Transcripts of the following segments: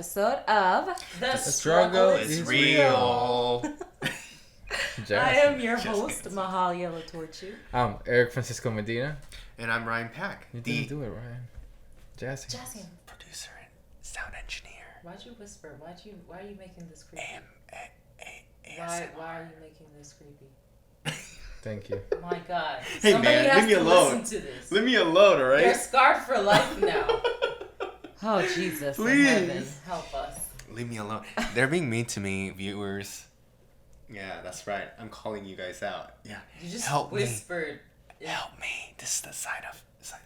episode of The Struggle is Real. I am your host, Mahalia Latorchu. I'm Eric Francisco Medina. And I'm Ryan Pack. You didn't do it, Ryan. Jassy. Producer and sound engineer. Why'd you whisper? Why are you making this creepy? ASMR. Why are you making this creepy? Thank you. My God. Hey, Somebody man, has leave me to alone. listen to this. Leave me alone, alright? You're scarred for life now. Oh, Jesus in heaven. Help us. Leave me alone. They're being mean to me, viewers. Yeah, that's right. I'm calling you guys out. Yeah. You just Help whispered. me. Help me. This is the sign of Stop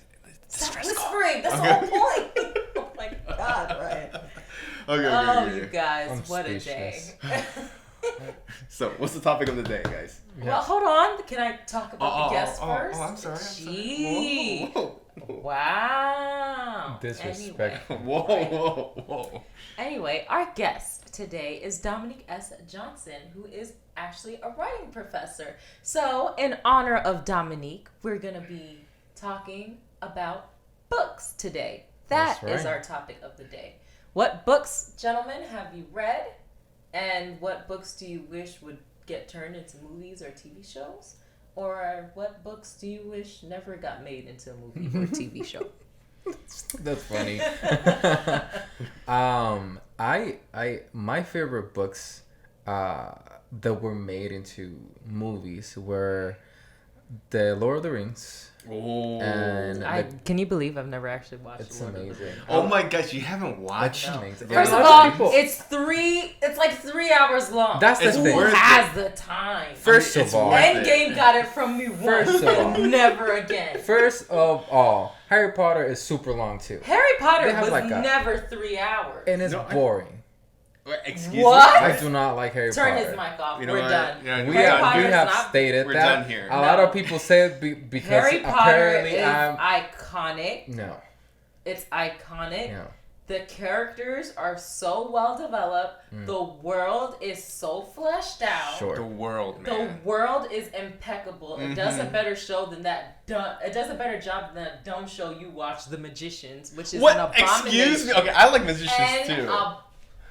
distress whispering. call. That's the whole point. Oh, my God, Ryan. Okay. You guys, I'm what speechless. a day. So, what's the topic of the day, guys? Well, hold on. Can I talk about the guest first? Oh, I'm sorry. Gee. Whoa. Wow. Disrespectful. Whoa. Anyway, our guest today is Dominique S. Johnson, who is actually a writing professor. So, in honor of Dominique, we're going to be talking about books today. That That's is right. our topic of the day. What books, gentlemen, have you read? And what books do you wish would get turned into movies or TV shows? Or what books do you wish never got made into a movie or TV show? That's funny. My favorite books that were made into movies were The Lord of the Rings. Oh. And Can you believe I've never actually watched it's Lord of the amazing. Rings? Oh my gosh, you haven't watched? It's amazing. First Yeah, of a lot all, people- it's like 3 hours long. That's the It's thing. Who worth has the time? First It's of all, worth it. Endgame got it from me once First of all. and never again. first of all, Harry Potter is super long too, Harry Potter They have was like a- never 3 hours. and it's No, boring. Excuse What? me? I do not like Harry Turn Potter. his mic off. You know We're what? done. Yeah, We Harry have Potter we is have not- stated We're that. done here. A lot No. of people say it because Harry Potter apparently is I'm iconic. no. It's iconic. Yeah. The characters are so well developed. The world is so fleshed out. Sure. The world, The man. world is impeccable. It does a better show than that. It does a better job than that dumb show you watch, The Magicians, which is an What? abomination. Excuse me? Okay, I like musicians too.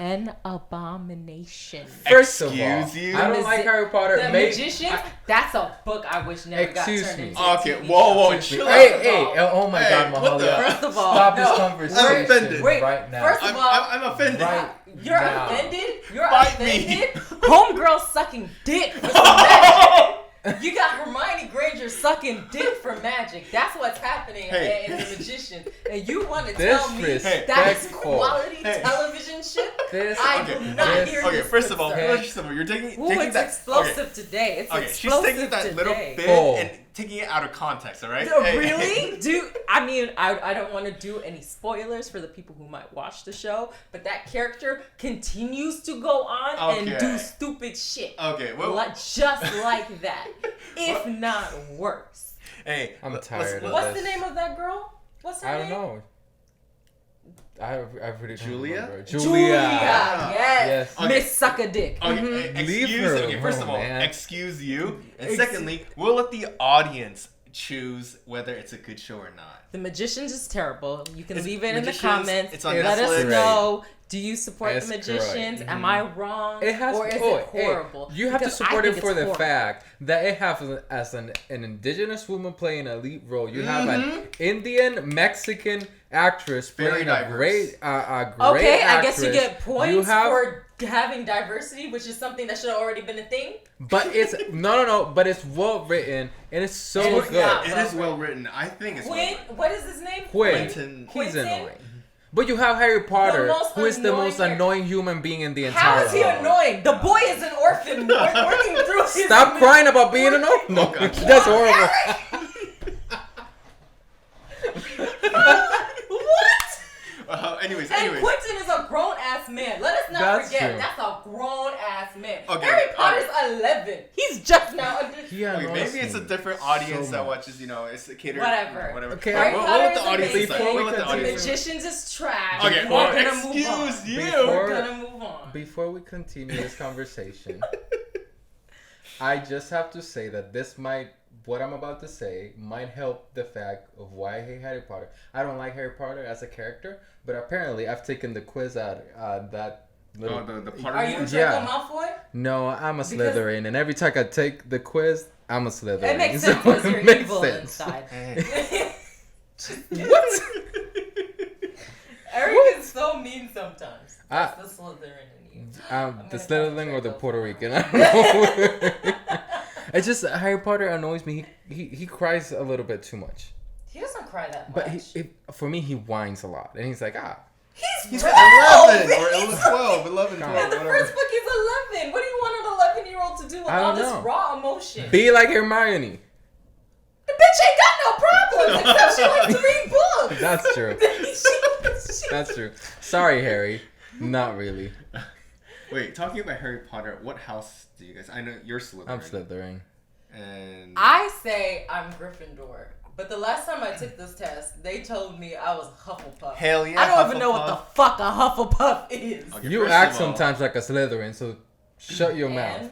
An abomination. First of all, Excuse you? I don't like Harry Potter. The Magicians. That's a book I wish never got Excuse turned me. into. a Okay, TV whoa, show. chill Hey, out. hey, oh my Hey, God, what the- Mahalia. First of all, Stop no. this conversation I'm offended. Wait, right now. first of all, I'm offended. Right you're now. offended. You're Fight me. offended. Homegirl sucking dick for some magic. You got Hermione Granger sucking dick for magic. That's what's happening Hey. in The Magician. And you want to tell me Disrespectful. that's quality Hey. television shit? This- I Okay, do not this- hear Okay, this first of all, concern. you're taking Ooh, it's that. explosive today. It's Okay, she's explosive taking that today. little bit Oh. and taking it out of context, all right? No, Hey. really? I mean, I don't want to do any spoilers for the people who might watch the show, but that character continues to go on and Okay. do stupid shit. Okay, well, Just like that. If not worse. hey, I'm tired of What's this. the name of that girl? What's her I name? don't know. I really don't Julia? remember. Julia. Yeah. Yes. Okay. Miss Suck a Dick. Okay, Mhm. Leave excuse. her Okay, first of alone, all, man. excuse you, and secondly, we'll let the audience choose whether it's a good show or not. The Magicians is terrible. You can It's leave it in the Magicians, comments. it's on Let us Netflix. know. Do you support It's the Magicians? great. Am I wrong? It has or is oh, it horrible? Hey, you have to Because I support think it for it's the horrible. fact that it has as an indigenous woman playing a lead role. You have an Indian Mexican actress Very playing a diverse. great Okay, I actress. guess you get points You have- for having diversity, which is something that should have already been a thing. But it's no, but it's well written and it's so And it's good. not. It is well written. I think it's well written. What is his name? Quentin. He's Quentin? annoying. But you have Harry Potter, most who is the annoying most character. annoying human being in the How entire is he world. annoying? The boy is an orphan working through his... Stop crying about being an orphan. No, God. that's horrible. What? Anyways. And Quentin is a grown-ass man. Let us not That's forget, true. that's a grown-ass man. Okay, Harry Potter's 11. He's just now... He Okay, annoys maybe it's a me different audience so that much. watches, it's a catered. Whatever. Whatever. Okay, Harry we'll Potter let is the audience amazing. decide. We'll let the The audience decide. Magicians is trash. Okay, We're well, gonna move on. excuse you. Before- We're gonna move on. Before we continue this conversation, I just have to say that this might what I'm about to say might help the fact of why I hate Harry Potter. I don't like Harry Potter as a character, but apparently I've taken the quiz out that little... Oh, the Potter Are you one? Draco Malfoy? No, I'm a Slytherin, and every time I take the quiz, I'm a Slytherin. It makes sense because you're it makes evil sense. inside. What? Eric is so mean sometimes. That's the Slytherin in you. The Slytherin or the Puerto Rican. I don't know. It's just Harry Potter annoys me. He cries a little bit too much. He doesn't cry that much. But for me, he whines a lot, and he's like, He's 11 or 12, 11, 12, In the whatever. first book, he's 11. What do you want an 11-year-old to do with I all don't this know. raw emotion? be like Hermione. The bitch ain't got no problems except she likes to read books. That's true. She- That's true. Sorry, Harry. Not really. Wait, talking about Harry Potter, what house do you guys... I know you're Slytherin. I'm Slytherin. And... I say I'm Gryffindor. But the last time I took this test, they told me I was Hufflepuff. Hell yeah, I don't even know Hufflepuff. what the fuck a Hufflepuff is. Okay, You first act of all- sometimes like a Slytherin, so shut your mouth.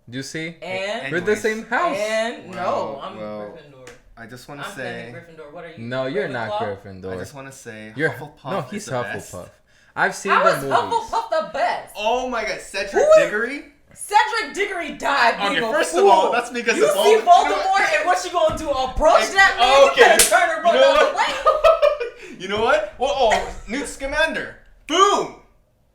Do you see? And We're the same house. And no, Well, I'm well, Gryffindor. I just want to I'm say... claiming Gryffindor. What are you? No, you're not Ravenclaw? Gryffindor. I just want to say You're Hufflepuff no, is he's the best. Hufflepuff. I've seen How the is movies. Hufflepuff the best? Oh my god, Cedric Who is- Diggory? Cedric Diggory died being Okay, a first fool. of all, that's because you of see Voldemort. Voldemort and what you gonna do? Approach that man? Okay. You better turn her You know another what? way. You know what? Oh, Newt Scamander. Boom!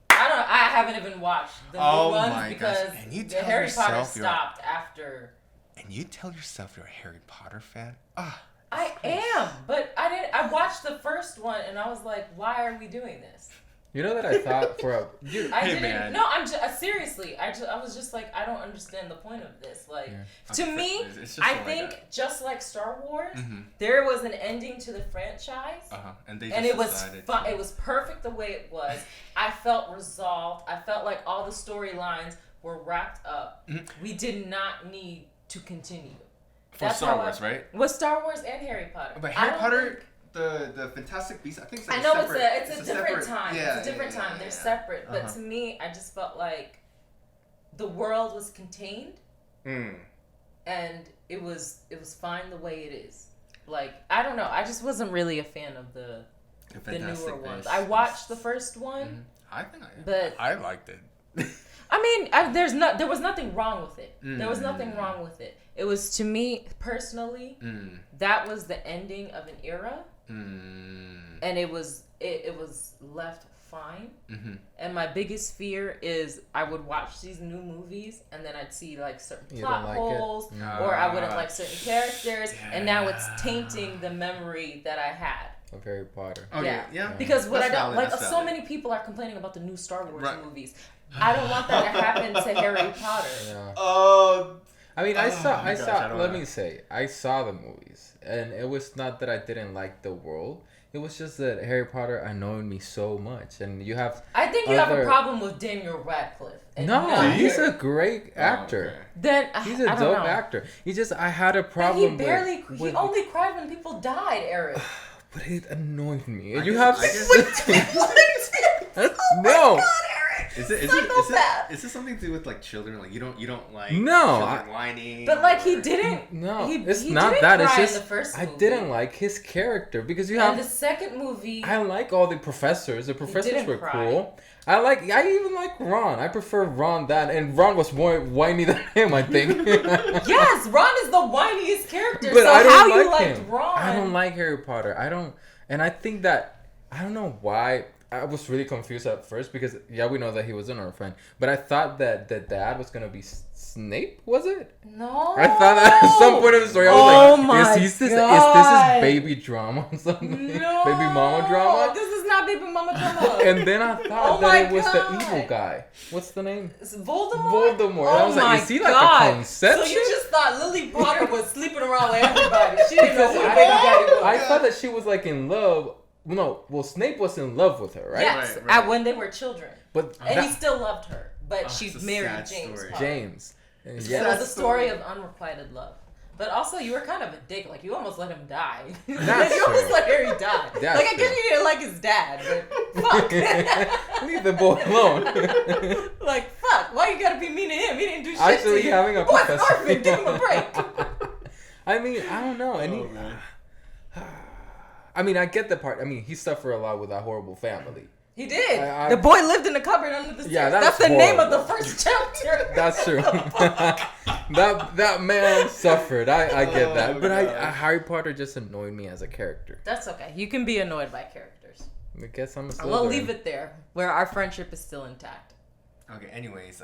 I haven't even watched the new Oh ones my because gosh. And you the tell Harry Potter yourself you're- stopped after. And you tell yourself you're a Harry Potter fan? Ah. I am, but I didn't. I watched the first one and I was like, why are we doing this? You know that I thought for a... Dude, I Hey, didn't. man. No, I'm just seriously. I was just like, I don't understand the point of this. Like, to Okay, me, it's just I like think that. just like Star Wars, Mm-hmm. there was an ending to the franchise. Uh-huh. And they just And it was decided fun. to- It was perfect the way it was. I felt resolved. I felt like all the storylines were wrapped up. Mhm. We did not need to continue. For That's Star how Wars, right? With Star Wars and Harry Potter. But I Harry don't Potter, think- the Fantastic Beasts, I think it's like I know separate, it's a different separate, time. Yeah, it's a different time. They're separate. But Uh-huh. to me, I just felt like the world was contained Mm. and it was fine the way it is. Like, I don't know. I just wasn't really a fan of the Fantastic newer ones. Beasts. I watched the first one. I think But- I liked it. I mean, there was nothing wrong with it. There was nothing wrong with it. It was, to me personally, that was the ending of an era, and it was left fine. Mm-hmm. And my biggest fear is I would watch these new movies and then I'd see like certain You plot don't like it? holes, or I wouldn't like certain characters, and now it's tainting the memory that I had. Of Harry Potter. Okay, yeah. Because what That's I don't valid, like, that's so valid. many people are complaining about the new Star Wars Right. movies. I don't want that to happen to Harry Potter. Yeah. Oh, I mean, my I gosh, I saw. don't Let know. me say, I saw the movies, and it was not that I didn't like the world. It was just that Harry Potter annoyed me so much, and you have. I think you have a Other- problem with Daniel Radcliffe. And No, not he's Harry. a great actor. Then He's I a don't dope know. actor. He just, I had a But problem he barely. with. He only cried when people died, Eric. But it annoyed me. And I you guess- have. I No. Is it Psychopath. is this something to do with like children? Like you don't like No, children whining? But like he or- didn't. No, he, it's he not didn't that. It's cry just in the first I movie. didn't like his character because you And have. the second movie. I like all the professors. The professors didn't were cry. cool. I even like Ron. I prefer Ron and Ron was more whiny than him, I think. Yes, Ron is the whiniest character. But so I don't how like you liked him. Ron? I don't like Harry Potter. And I think that I don't know why. I was really confused at first because we know that he was an orphan, but I thought that the dad was gonna be Snape. Was it? No. I thought that at some point in the story I was Oh like, my is this God. his baby drama or something? No. Baby mama drama? This is not baby mama drama. And then I thought Oh my that it was the God. evil guy. What's the name? It's Voldemort. Voldemort. Oh And I was like, my is he like God. a conception? So you just thought Lily Potter was sleeping around with everybody. She didn't know who baby daddy was. I thought that she was like in love. No, well, Snape was in love with her, right? Yes, Right. when they were children. But And he that- still loved her. But Oh, she it's a married sad James. story. Potter. James. And It's It yeah, was a story of unrequited love. But also, you were kind of a dick. Like, you almost let him die. That's you almost true. let Harry die. That's Like, I guess true. you didn't like his dad, but fuck. leave the boy alone. Like, fuck. Why you gotta be mean to him? He didn't do shit Actually, to you. having a Boy's an professor. orphan. Give him a break. I mean, I don't know. And I mean, I get the part. I mean, he suffered a lot with that horrible family. He did. The boy lived in the cupboard under the stairs. Yeah, that's the horrible. name of the first chapter. That's true. that man suffered. I get that. But Harry Potter just annoyed me as a character. That's okay. You can be annoyed by characters. I guess I'm a Slytherin. We'll leave it there, where our friendship is still intact. Okay, anyways,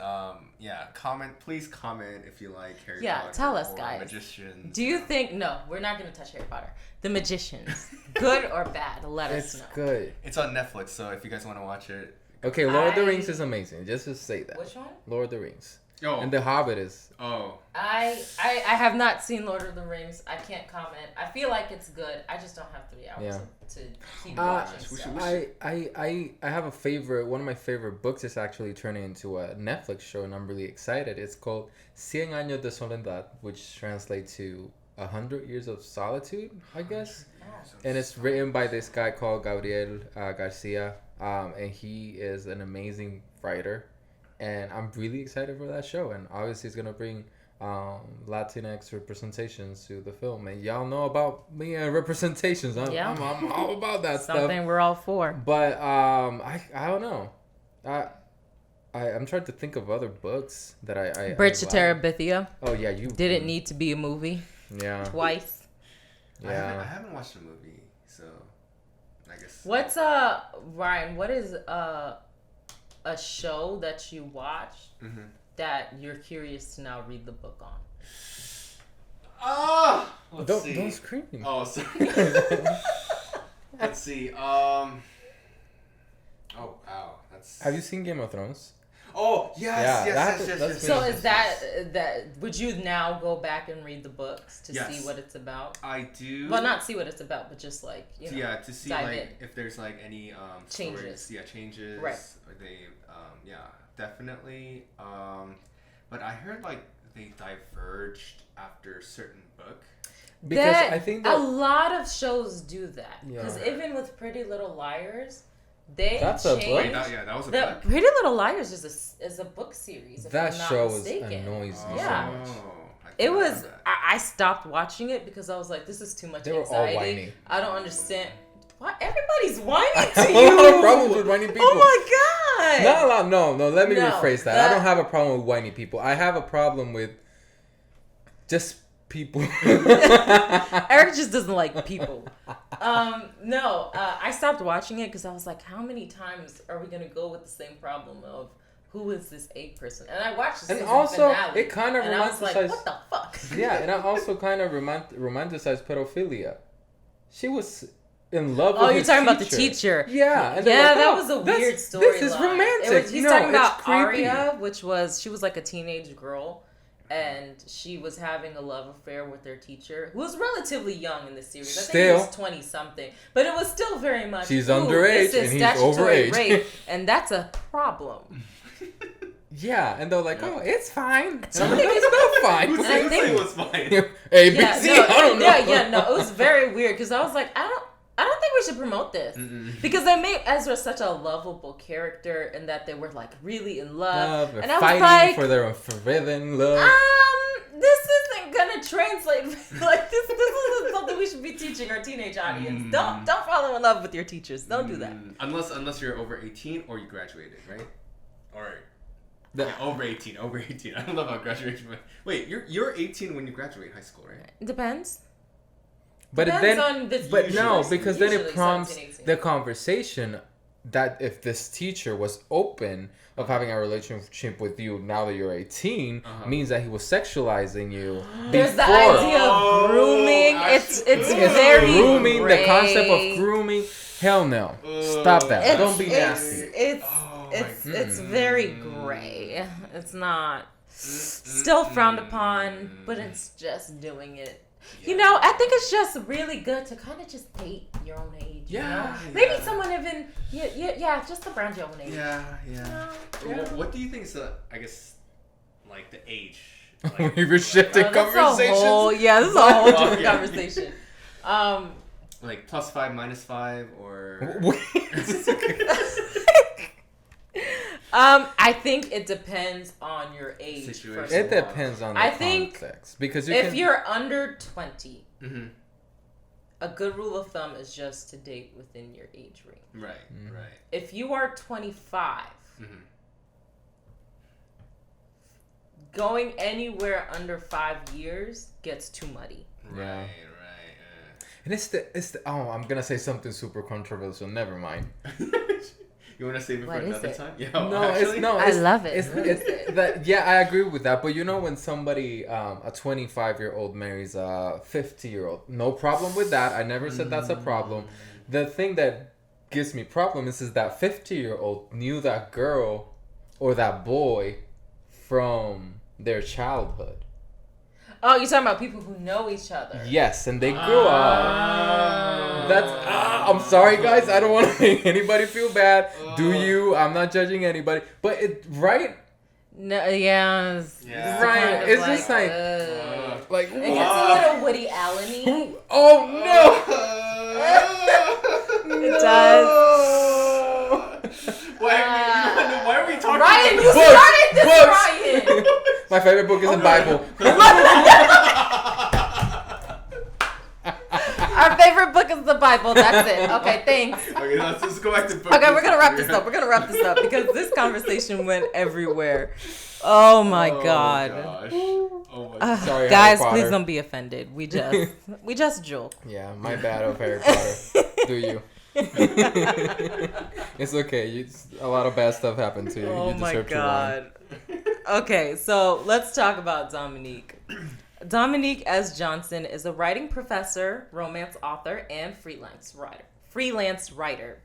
please comment if you like Harry Potter. Yeah, tell us, guys. Magicians. Do you think, no, we're not going to touch Harry Potter. The Magicians, good or bad? Let us know. It's good. It's on Netflix, so if you guys want to watch it. Okay, Lord of the Rings is amazing. Just to say that. Which one? Lord of the Rings. Oh. And The Hobbit is. Oh. I have not seen Lord of the Rings. I can't comment. I feel like it's good. I just don't have 3 hours to keep watching stuff. I have a favorite. One of my favorite books is actually turning into a Netflix show, and I'm really excited. It's called Cien Años de Soledad, which translates to 100 Years of Solitude, I guess. And it's written by this guy called Gabriel Garcia, and he is an amazing writer. And I'm really excited for that show. And obviously, it's going to bring Latinx representations to the film. And y'all know about me and representations. I'm all about that stuff. Something we're all for. But I don't know. I'm trying to think of other books that I Bridge to Terabithia. Oh, yeah. You didn't need to be a movie. Yeah. Twice. Yeah. I haven't watched the movie, so I guess. What's Ryan? What is a show that you watched that you're curious to now read the book on? Don't scream. Oh, sorry. Let's see. Oh wow, that's. Have you seen Game of Thrones? Oh yes. So is that would you now go back and read the books to see what it's about? I do. Well, not see what it's about, but just like to see like if there's like any changes. Stories. Yeah, changes. Right. Or they definitely. But I heard like they diverged after a certain book. Because I think that a lot of shows do that. Because even with Pretty Little Liars, that's a book. That was a book. Pretty Little Liars is a book series. That show annoys me. Yeah. It was. I stopped watching it because I was like, this is too much anxiety. They were all whiny. I don't understand. Why everybody's whiny to I you? don't have problems with whiny people. Oh my god. Not a lot. No. Let me rephrase that. I don't have a problem with whiny people. I have a problem with just people. Eric just doesn't like people. I stopped watching it because I was like, how many times are we gonna go with the same problem of who is this A person? And I watched the season finale, it kind of and I was like, what the fuck? Yeah, and I also kind of romanticized pedophilia. She was in love with you're his talking teacher. about the teacher. Yeah. That was a weird story. This is romantic. He's talking about Arya, she was like a teenage girl. And she was having a love affair with their teacher, who was relatively young in the series. I think he was 20-something. But it was still very much, she's underage and he's overage. Rape, and that's a problem. Yeah, and they're like, oh, it's fine. And I'm like, it's not fine. Who said it was fine? ABC, I don't know. It was very weird, because I was like, I don't think we should promote this. Because they made Ezra such a lovable character and that they were like really in love. And I was like, for their forbidden love. This isn't gonna translate. Like this isn't something we should be teaching our teenage audience. Don't fall in love with your teachers. Don't do that. Unless you're over 18 or you graduated, right? Or over 18. I don't know about graduation. Wait, you're 18 when you graduate high school, right? It depends. Because then it prompts the conversation that if this teacher was open of having a relationship with you now that you're 18, means that he was sexualizing you. There's the idea of grooming. It's very grooming. Gray. The concept of grooming. Hell no. Stop that. Don't be nasty. It's very gray. It's not still frowned upon, but it's just doing it. Yeah. I think it's just really good to kind of just date your own age. Maybe someone even, just around your own age. Yeah. What do you think is like the age? Like, we were shifting conversations. This is a whole different conversation. Like +5, -5, or. I think it depends on your age. Situation. First of It all. depends on the I think context because if you're under 20, Mm-hmm. a good rule of thumb is just to date within your age range. Right, right. If you are 25, Mm-hmm. going anywhere under 5 years gets too muddy. Yeah. Right. And it's the I'm gonna say something super controversial. Never mind. You want to save it What for is another it? time? Yeah. I love it. Yeah, I agree with that. But you know, when somebody, a 25-year-old marries a 50-year-old, no problem with that. I never said that's a problem. The thing that gives me problem is that 50-year-old knew that girl or that boy from their childhood. Oh, you're talking about people who know each other. Yes, and they grew up. That's. I'm sorry, guys. I don't want to make anybody feel bad. Do you? I'm not judging anybody. But right? No, yeah. Yeah. Right. Kind of It's just like it gets a little Woody Allen-y. oh no! It does. Why are we talking Ryan, you about started this, Books. Ryan. My favorite book is the Bible. Our favorite book is the Bible. That's it. Okay, thanks. Okay, let's go back to books. Okay, we're gonna wrap this up. Because this conversation went everywhere. Oh my god. Gosh. Oh my gosh. Sorry, guys, Harry please Potter. don't be offended. We just joke. Yeah, my bad of Harry Potter. Do you? It's okay. A lot of bad stuff happened to you. Oh You my deserve to run. god. Okay, so let's talk about Dominique. Dominique S. Johnson is a writing professor, romance author, and freelance writer.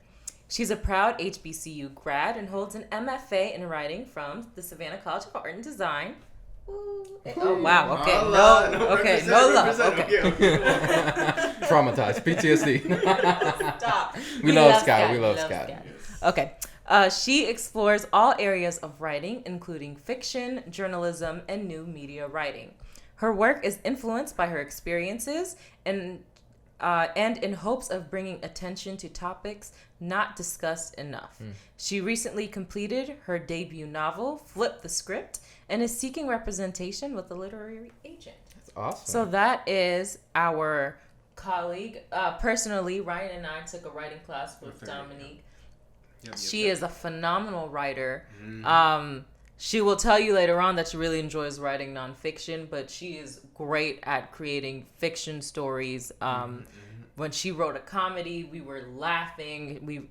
She's a proud HBCU grad and holds an MFA in writing from the Savannah College of Art and Design. Ooh. Oh wow! Okay, no love. Okay. Traumatized. PTSD. Stop. We love SCAD. We love SCAD. Okay. She explores all areas of writing, including fiction, journalism, and new media writing. Her work is influenced by her experiences and in hopes of bringing attention to topics not discussed enough. She recently completed her debut novel, Flip the Script, and is seeking representation with a literary agent. That's awesome. So that is our colleague. Personally, Ryan and I took a writing class with Dominique. She is a phenomenal writer. She will tell you later on that she really enjoys writing nonfiction, but she is great at creating fiction stories. When she wrote a comedy, we were laughing.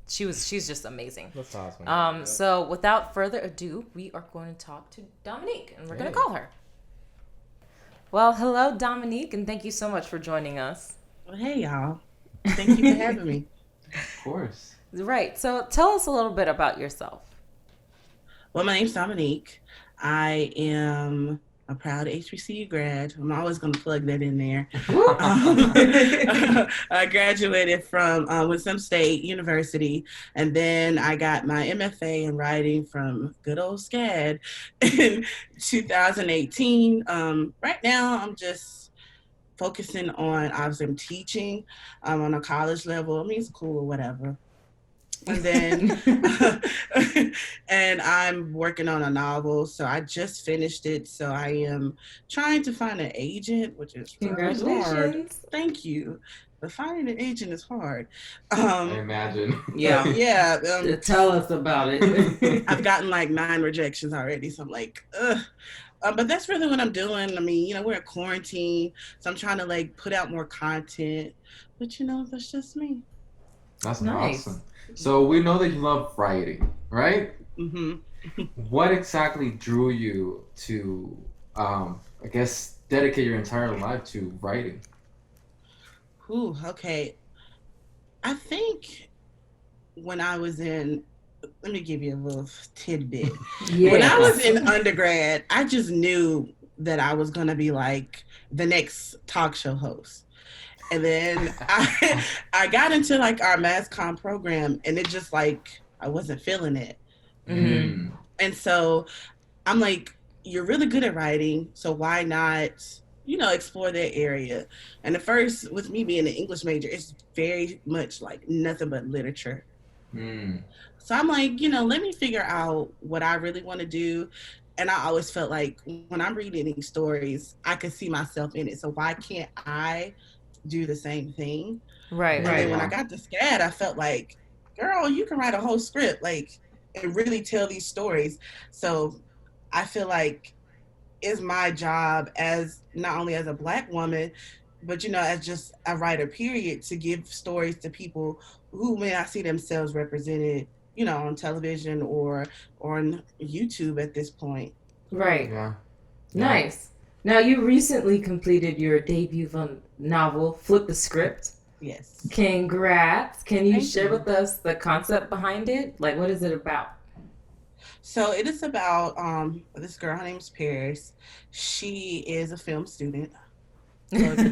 She's just amazing. That's awesome. So without further ado, we are going to talk to Dominique, and we're going to call her. Well, hello, Dominique, and thank you so much for joining us. Well, hey, y'all. Thank you for having me. Of course. Right. So tell us a little bit about yourself. Well, my name's Dominique. I am a proud HBCU grad. I'm always going to plug that in there. I graduated from Wisconsin State University, and then I got my MFA in writing from good old SCAD in 2018. Right now, I'm just focusing on, obviously, I'm teaching on a college level. I mean, it's cool or whatever. And then, and I'm working on a novel, so I just finished it. So I am trying to find an agent, which is really hard. Thank you. But finding an agent is hard. I imagine. Yeah. Tell us about it. I've gotten like 9 rejections already, so I'm like, ugh. But that's really what I'm doing. I mean, we're in quarantine, so I'm trying to like put out more content. But that's just me. That's Nice. awesome. So we know that you love writing, right? Mm-hmm. What exactly drew you to, I guess, dedicate your entire life to writing? Ooh, okay. I think when I was let me give you a little tidbit. Yeah. When I was in undergrad, I just knew that I was going to be like the next talk show host. And then I got into like our mass comm program, and it just like, I wasn't feeling it. Mm-hmm. And so I'm like, you're really good at writing, so why not, explore that area? And at first, with me being an English major, it's very much like nothing but literature. Mm. So I'm like, let me figure out what I really want to do. And I always felt like when I'm reading these stories, I could see myself in it. So why can't I do the same thing? Right. And then Right. when I got to SCAD, I felt like, girl, you can write a whole script, like, and really tell these stories. So I feel like it's my job as not only as a Black woman, but as just a writer, period, to give stories to people who may not see themselves represented, on television or on YouTube at this point. Right. Yeah. Yeah. Nice. Now, you recently completed your debut novel, Flip the Script. Yes. Congrats. Can you Thank share you. with us the concept behind it? Like, what is it about? So it is about this girl. Her name's Paris. She is a film student. So it's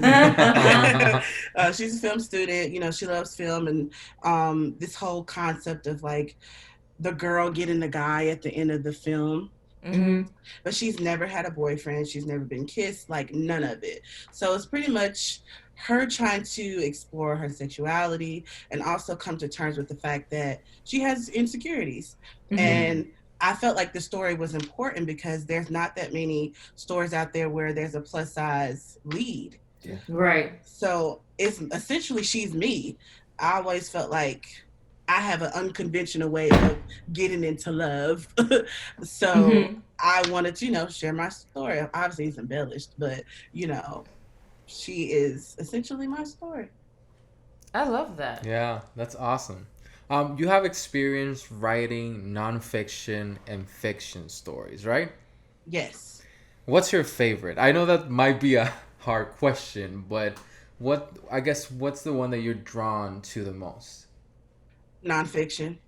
she's a film student. She loves film, and this whole concept of like the girl getting the guy at the end of the film. Mm-hmm. But she's never had a boyfriend. She's never been kissed, like none of it. So it's pretty much her trying to explore her sexuality and also come to terms with the fact that she has insecurities. Mm-hmm. And I felt like the story was important because there's not that many stories out there where there's a plus size lead. Yeah. Right. So it's essentially she's me. I always felt like I have an unconventional way of getting into love. So Mm-hmm. I wanted to, share my story. Obviously it's embellished, but she is essentially my story. I love that. Yeah, that's awesome. You have experience writing nonfiction and fiction stories, right? Yes. What's your favorite? I know that might be a hard question, but what's the one that you're drawn to the most? Nonfiction.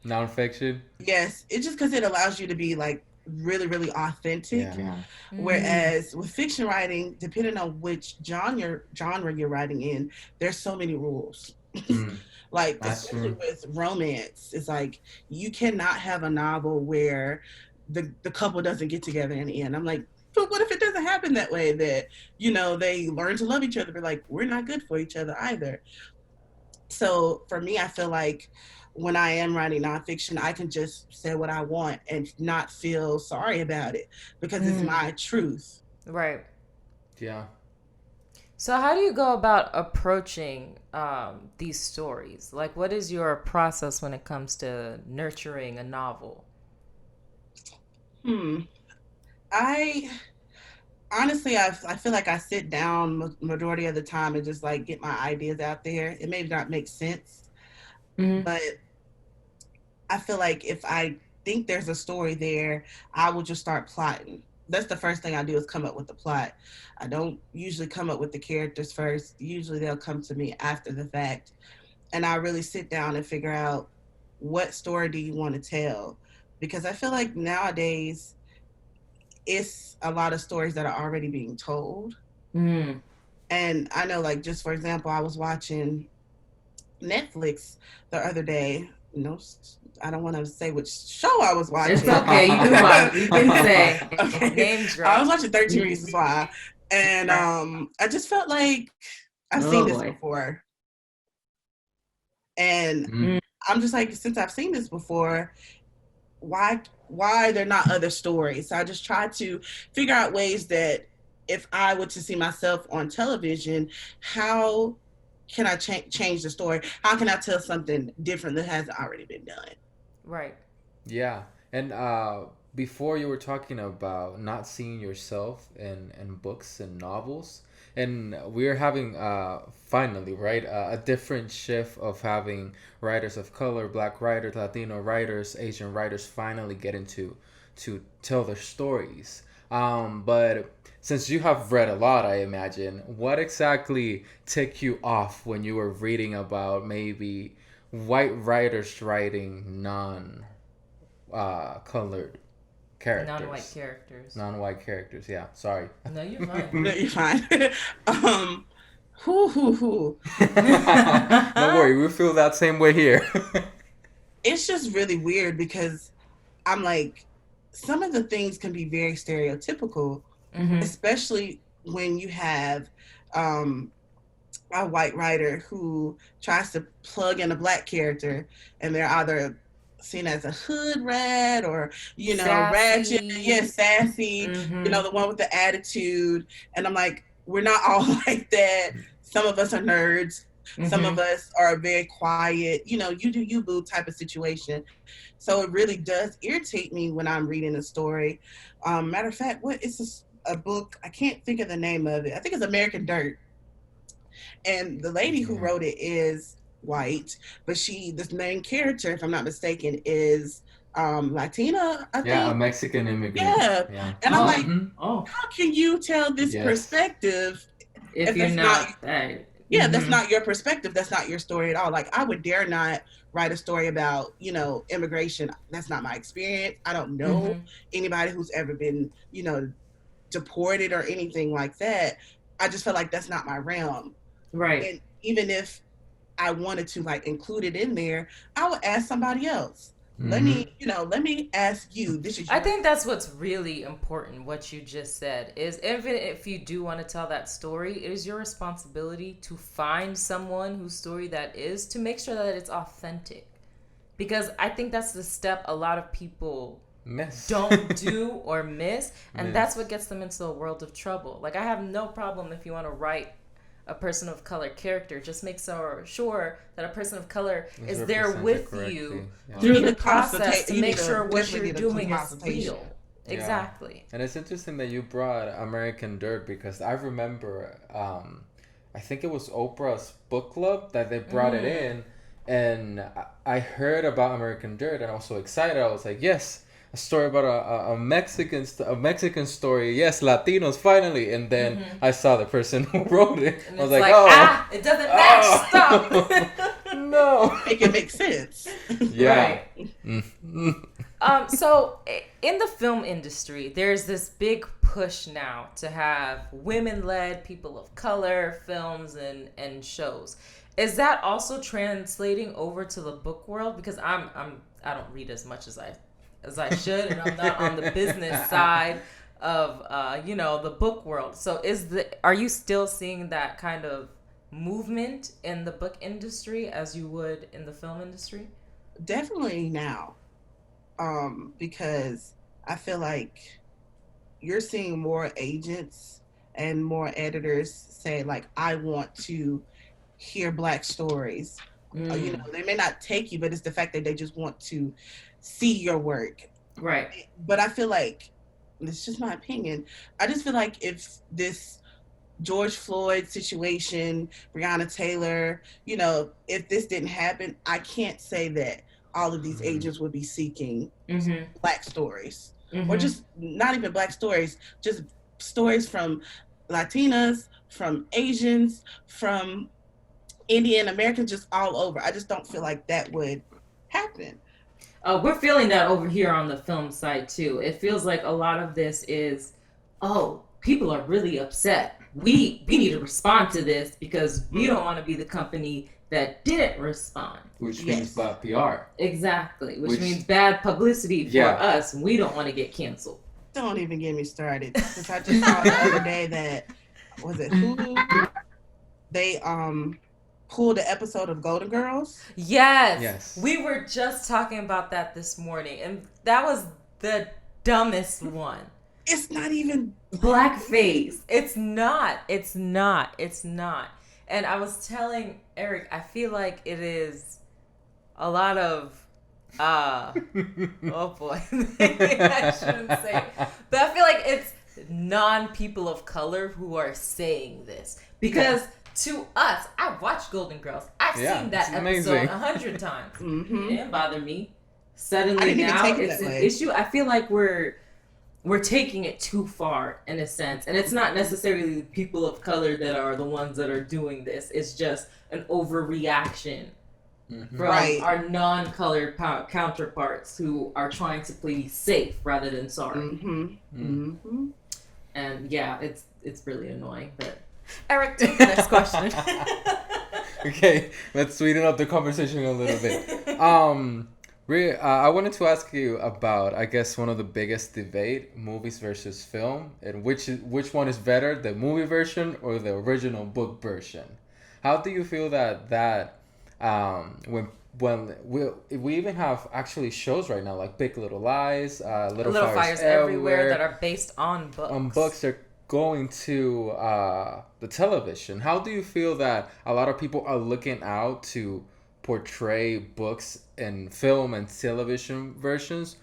Nonfiction? Yes. It's just because it allows you to be like really, really authentic. Yeah. Yeah. Whereas with fiction writing, depending on which genre you're writing in, there's so many rules. Mm, Like that's especially true. with romance, it's like you cannot have a novel where the couple doesn't get together in the end. I'm like, but what if it doesn't happen that way? That they learn to love each other, but like we're not good for each other either. So for me, I feel like when I am writing nonfiction, I can just say what I want and not feel sorry about it because it's Mm. my truth. Right. Yeah. So, how do you go about approaching these stories? Like, what is your process when it comes to nurturing a novel? Hmm. I honestly, I feel like I sit down majority of the time and just like get my ideas out there. It may not make sense, Mm-hmm. but I feel like if I think there's a story there, I will just start plotting. That's the first thing I do is come up with the plot. I don't usually come up with the characters first. Usually they'll come to me after the fact. And I really sit down and figure out what story do you want to tell? Because I feel like nowadays it's a lot of stories that are already being told. Mm. And I know, like, just for example, I was watching Netflix the other day. I don't want to say which show I was watching. It's okay. You can watch. You can say. Okay. Name I was drop. watching 13 Reasons Why. And I just felt like I've Oh seen this boy. before. And Mm. I'm just like, since I've seen this before, why are there not other stories? So I just try to figure out ways that if I were to see myself on television, how can I change the story? How can I tell something different that hasn't already been done? Right. Yeah. And before you were talking about not seeing yourself in books and novels, and we're having finally, right, a different shift of having writers of color, black writers, Latino writers, Asian writers finally getting to tell their stories. But since you have read a lot, I imagine, what exactly took you off when you were reading about maybe white writers writing colored Non-white characters, characters. non-white characters? Yeah, sorry. No, you're fine. No, you're fine. um, who. Don't worry, we feel that same way here. It's just really weird because I'm like, some of the things can be very stereotypical, Mm-hmm. especially when you have a white writer who tries to plug in a black character, and they're either seen as a hood rat or, ratchet, Sassy. sassy, Mm-hmm. the one with the attitude. And I'm like, we're not all like that. Some of us are nerds. Some Mm-hmm. of us are very quiet, you do you boo type of situation. So it really does irritate me when I'm reading a story. Matter of fact, what is this? A book? I can't think of the name of it. I think it's American Dirt, and the lady who Yeah. wrote it is white, but this main character, if I'm not mistaken, is Latina, I Yeah, a think. Mexican immigrant. Yeah, Yeah. and I'm Oh, like, oh, how can you tell this Yes. perspective if if you're that's not not that. yeah, that's Mm-hmm. not your perspective. That's not your story at all. Like, I would dare not write a story about, immigration. That's not my experience. I don't know Mm-hmm. anybody who's ever been, deported or anything like that. I just feel like that's not my realm. Right. And even if I wanted to like include it in there, I would ask somebody else. Mm-hmm. Let me ask you. This is I your think that's what's really important. What you just said is, even if you do want to tell that story, it is your responsibility to find someone whose story that is, to make sure that it's authentic. Because I think that's the step a lot of people Miss. don't do or miss, and Miss. that's what gets them into a world of trouble. Like, I have no problem if you want to write a person of color character. Just make sure that a person of color It's is there represented with correctly. you Yeah. Through through the the process to you make need sure what definitely you're need a doing is consultation. real. Yeah. Exactly. And it's interesting that you brought American Dirt, because I remember, I think it was Oprah's book club that they brought it in, and I heard about American Dirt and I was so excited. I was like, yes, a story about a Mexican story. Yes, Latinos finally. And then I saw the person who wrote it. And I was it's like, it doesn't match. Stop. no. make it make sense. Yeah. Right. Mm. So in the film industry, there's this big push now to have women-led, people of color films and shows. Is that also translating over to the book world? Because I don't read as much as I should, and I'm not on the business side of the book world. So are you still seeing that kind of movement in the book industry as you would in the film industry? Definitely now. Because I feel like you're seeing more agents and more editors say, like, I want to hear Black stories. They may not take you, but it's the fact that they just want to see your work. Right. But I feel like, it's just my opinion, I just feel like if this George Floyd situation, Breonna Taylor, if this didn't happen, I can't say that all of these agents would be seeking Black stories. Or just not even Black stories, just stories from Latinas, from Asians, from Indian Americans, just all over. I just don't feel like that would happen. We're feeling that over here on the film side too. It feels like a lot of this is, people are really upset. We need to respond to this because we don't want to be the company that didn't respond. Which means bad PR. Exactly. Which means bad publicity for us. We don't want to get canceled. Don't even get me started. Because I just saw the other day that, was it Hulu? They pulled an episode of Golden Girls. Yes. We were just talking about that this morning, and that was the dumbest one. It's not even blackface. It's not. And I was telling Eric, I feel like it is a lot of oh boy. I shouldn't say it. But I feel like it's non-people of color who are saying this. Because to us, I've watched Golden Girls. I've seen that episode 100 times. It didn't bother me. Suddenly now it's an issue. I feel like we're taking it too far in a sense. And it's not necessarily people of color that are the ones that are doing this. It's just an overreaction from our non-colored counterparts who are trying to play safe rather than sorry. And yeah, it's really annoying. But Eric, take the next question. Okay, let's sweeten up the conversation a little bit. I wanted to ask you about, I guess, one of the biggest debate, movies versus film, and which one is better, the movie version or the original book version? How do you feel that when we even have actually shows right now like Big Little Lies, Little Fires Everywhere that are based on books. They're going to the television. How do you feel that a lot of people are looking out to portray books in film and television versions?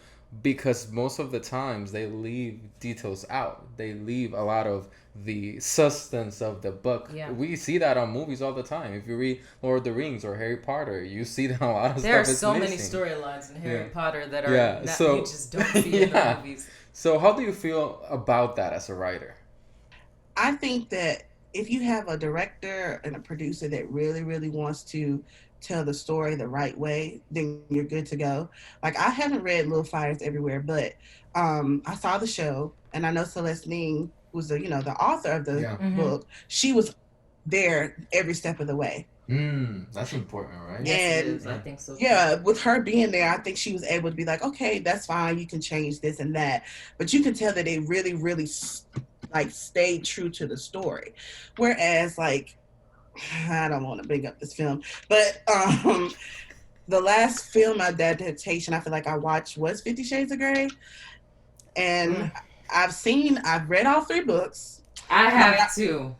Because most of the times they leave details out. They leave a lot of the substance of the book. Yeah. We see that on movies all the time. If you read Lord of the Rings or Harry Potter, you see that a lot of there stuff are so is many missing. storylines in Harry Potter that are so you just don't see in the movies. So how do you feel about that as a writer? I think that if you have a director and a producer that really, really wants to tell the story the right way, then you're good to go. Like, I haven't read Little Fires Everywhere, but I saw the show, and I know Celeste Ning was the author of the book. She was there every step of the way. That's important, right? Yes, it is. I think so. Yeah, with her being there, I think she was able to be like, okay, that's fine. You can change this and that, but you can tell that they really, really stayed true to the story. Whereas, like, I don't want to bring up this film, but the last film adaptation I feel like I watched was 50 Shades of Grey, and I've read all 3 books. I have too.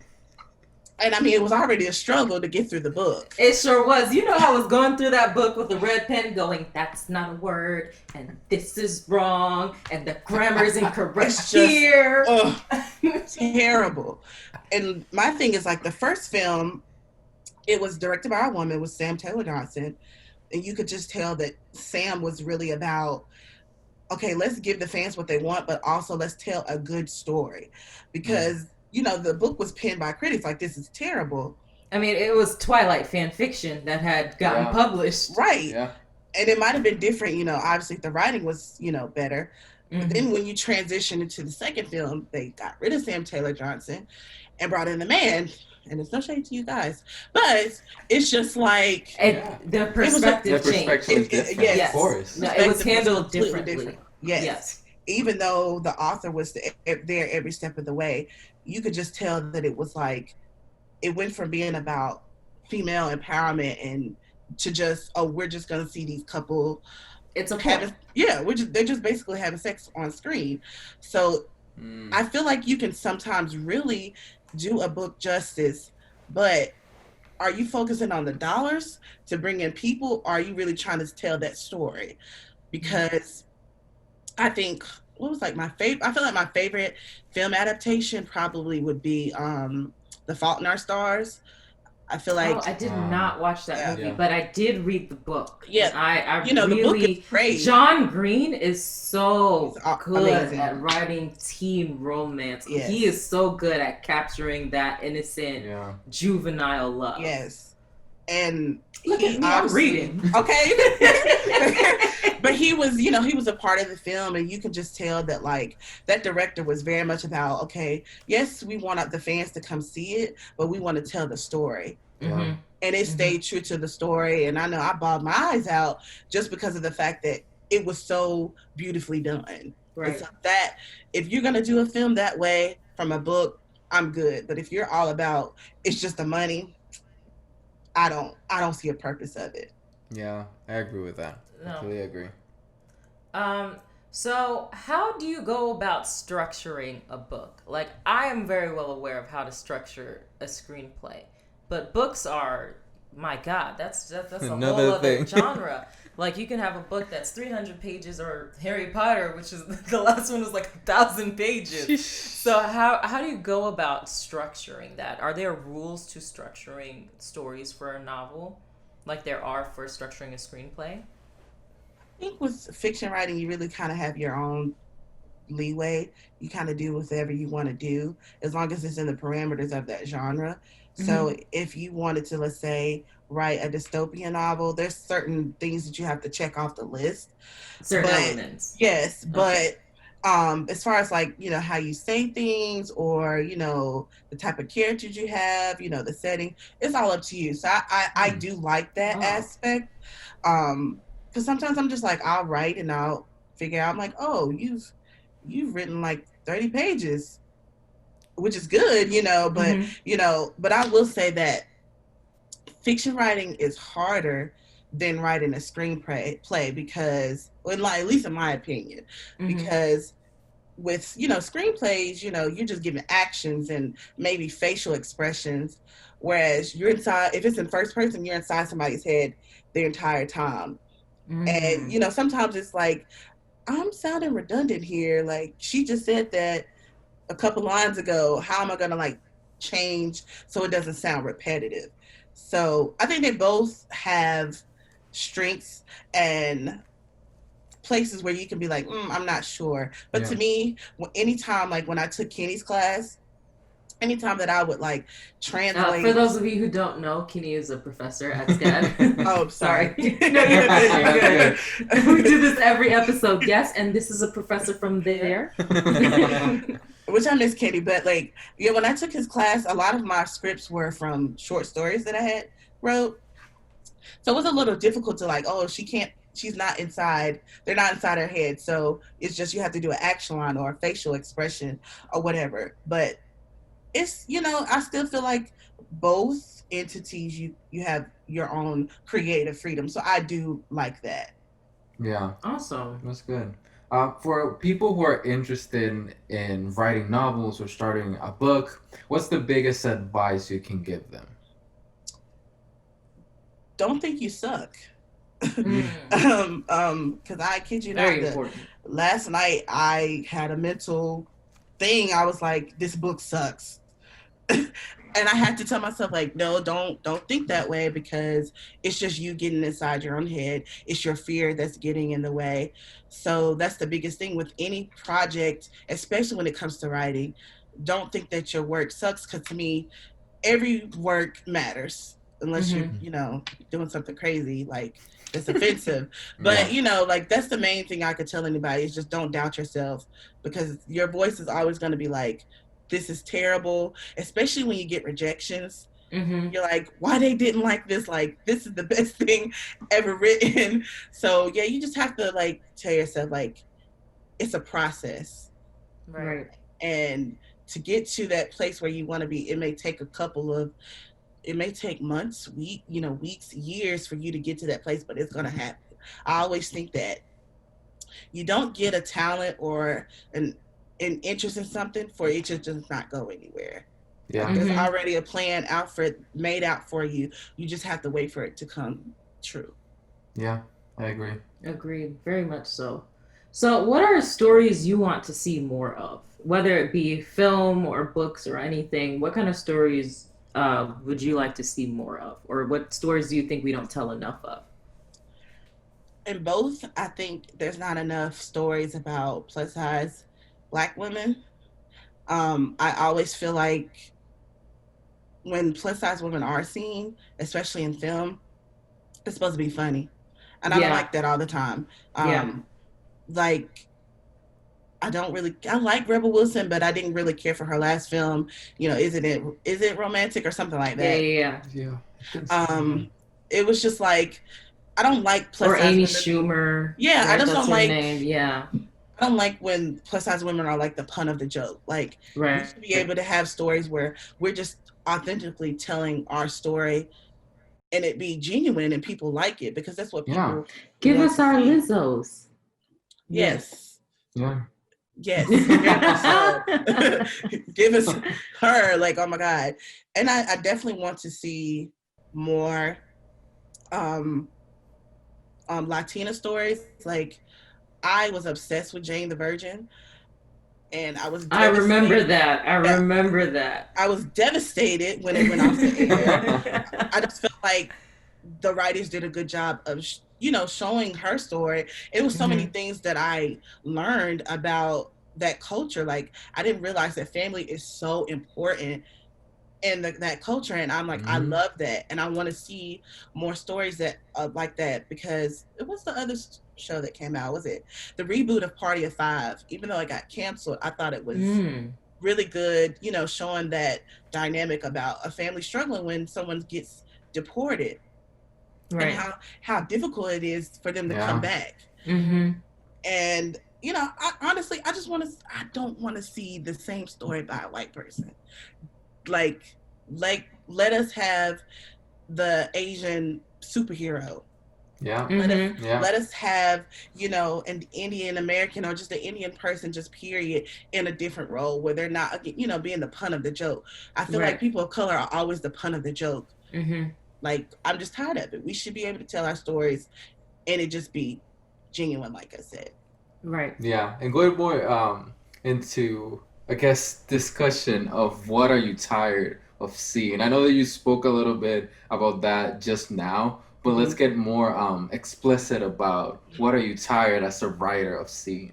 And I mean, it was already a struggle to get through the book. It sure was. You know, I was going through that book with a red pen going, that's not a word, and this is wrong, and the grammar's incorrect here. Terrible. And my thing is, like, the first film, it was directed by a woman, with Sam Taylor Johnson, and you could just tell that Sam was really about, okay, let's give the fans what they want, but also let's tell a good story. Because the book was penned by critics like, this is terrible. I mean, it was Twilight fan fiction that had gotten published. Right. Yeah. And it might have been different, obviously if the writing was, better. But then when you transition into the second film, they got rid of Sam Taylor Johnson and brought in the man. And it's no shade to you guys, but it's just like... The perspective changed. Yes. Of course. No, it was handled differently. Yes. Even though the author was there every step of the way, you could just tell that it was like, it went from being about female empowerment and to just, we're just going to see these couple... It's a they're just basically having sex on screen. So I feel like you can sometimes really do a book justice, but are you focusing on the dollars to bring in people, or are you really trying to tell that story? Because I think my favorite film adaptation probably would be The Fault in Our Stars. I feel like I did not watch that movie, but I did read the book. Yeah, I really, the book is great. John Green is so good amazing at writing teen romance. Yes. He is so good at capturing that innocent, juvenile love. Yes, and I'm reading. Okay. But he was a part of the film, and you can just tell that, like, that director was very much about, okay, yes, we want the fans to come see it, but we want to tell the story. Mm-hmm. And it stayed true to the story. And I know I bawled my eyes out just because of the fact that it was so beautifully done. Right. So that if you're going to do a film that way from a book, I'm good. But if you're all about, it's just the money, I don't see a purpose of it. Yeah, I agree with that. I completely agree. So how do you go about structuring a book? Like, I am very well aware of how to structure a screenplay, but books are, my God, that's a whole other genre. Like, you can have a book that's 300 pages, or Harry Potter, which is the last one was like 1,000 pages. So how do you go about structuring that? Are there rules to structuring stories for a novel, like there are for structuring a screenplay? I think with fiction writing, you really kind of have your own leeway. You kind of do whatever you want to do, as long as it's in the parameters of that genre. Mm-hmm. So if you wanted to, let's say, write a dystopian novel, there's certain things that you have to check off the list. Certain elements. Yes, okay. But as far as, like, how you say things, or, the type of characters you have, the setting, it's all up to you. So I do like that aspect. Because sometimes I'm just like, I'll write and I'll figure out, I'm like, oh, you've written like 30 pages, which is good, but, but I will say that fiction writing is harder than writing a screenplay because, well, like, at least in my opinion, because with, you know, screenplays, you know, you're just giving actions and maybe facial expressions, whereas you're inside, if it's in first person, you're inside somebody's head the entire time. And, you know, sometimes it's like, I'm sounding redundant here. Like, she just said that a couple lines ago. How am I going to like change so it doesn't sound repetitive? So I think they both have strengths and places where you can be like, I'm not sure. But to me, anytime, like when I took Kenny's class, anytime that I would like translate. For those of you who don't know, Kenny is a professor at SCAD. Oh, sorry. No, you're good. We do this every episode. Yes, and this is a professor from there. Which I miss Kenny, but like, yeah, when I took his class, a lot of my scripts were from short stories that I had wrote. So it was a little difficult to like, oh, she's not inside, they're not inside her head. So it's just, you have to do an action line or a facial expression or whatever. But it's, you know, I still feel like both entities, you have your own creative freedom. So I do like that. Yeah. Awesome. That's good. For people who are interested in writing novels or starting a book, what's the biggest advice you can give them? Don't think you suck. Because I kid you Very not, important. Last night I had a mental thing. I was like, this book sucks. And I had to tell myself, like, no, don't think that way, because it's just you getting inside your own head. It's your fear that's getting in the way. So that's the biggest thing with any project, especially when it comes to writing. Don't think that your work sucks, because to me, every work matters, unless you're, you know, doing something crazy like that's offensive. But you know, like, that's the main thing I could tell anybody is just don't doubt yourself, because your voice is always going to be like, this is terrible, especially when you get rejections. You're like, why they didn't like this? Like, this is the best thing ever written. So yeah, you just have to like tell yourself, like, it's a process. Right. And to get to that place where you want to be, it may take months, weeks, years for you to get to that place, but it's going to happen. I always think that you don't get a talent or an interest in something for it to just not go anywhere. Yeah. Like, there's already a plan made out for you. You just have to wait for it to come true. Yeah, I agree. Agreed. Very much so. So what are stories you want to see more of? Whether it be film or books or anything, what kind of stories would you like to see more of? Or what stories do you think we don't tell enough of? In both, I think there's not enough stories about plus size Black women. I always feel like when plus size women are seen, especially in film, it's supposed to be funny. And I don't like that all the time. Like, I like Rebel Wilson, but I didn't really care for her last film. You know, is it romantic or something like that? Yeah. It was just like, I don't like plus size Amy women. Schumer. Yeah, right? I just don't like. Name. Yeah. I don't like when plus size women are like the pun of the joke. Like, we should be able to have stories where we're just authentically telling our story, and it be genuine and people like it, because that's what people give us our Lizzos. Yes. Yeah. Yes. Give us her. Like, oh my God. And I definitely want to see more Latina stories. Like, I was obsessed with Jane the Virgin, and I was I remember that. I was devastated when it went off the air. I just felt like the writers did a good job of showing her story. It was so many things that I learned about that culture. Like, I didn't realize that family is so important in that culture, and I'm like, I love that, and I want to see more stories that like that, because it was the other show that came out, was it the reboot of Party of Five? Even though it got canceled, I thought it was really good, showing that dynamic about a family struggling when someone gets deported, and how difficult it is for them to come back. And I honestly, I don't want to see the same story by a white person. Like, let us have the Asian superhero. Yeah. Mm-hmm. Let us have, an Indian American or just an Indian person, just period, in a different role where they're not, being the pun of the joke. I feel like people of color are always the pun of the joke. Mm-hmm. Like, I'm just tired of it. We should be able to tell our stories and it just be genuine, like I said. Right. Yeah, and going more into, I guess, discussion of what are you tired of seeing. I know that you spoke a little bit about that just now, but let's get more explicit about what are you tired as a writer of seeing.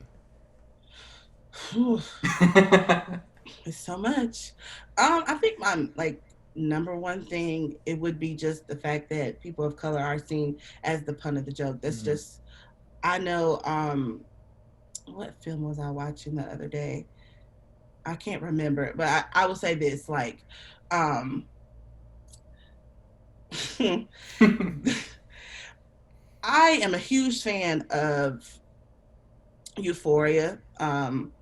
It's so much. I think my number one thing, it would be just the fact that people of color are seen as the pun of the joke. That's just, I know. What film was I watching the other day? I can't remember it, but I will say this, like, I am a huge fan of Euphoria, and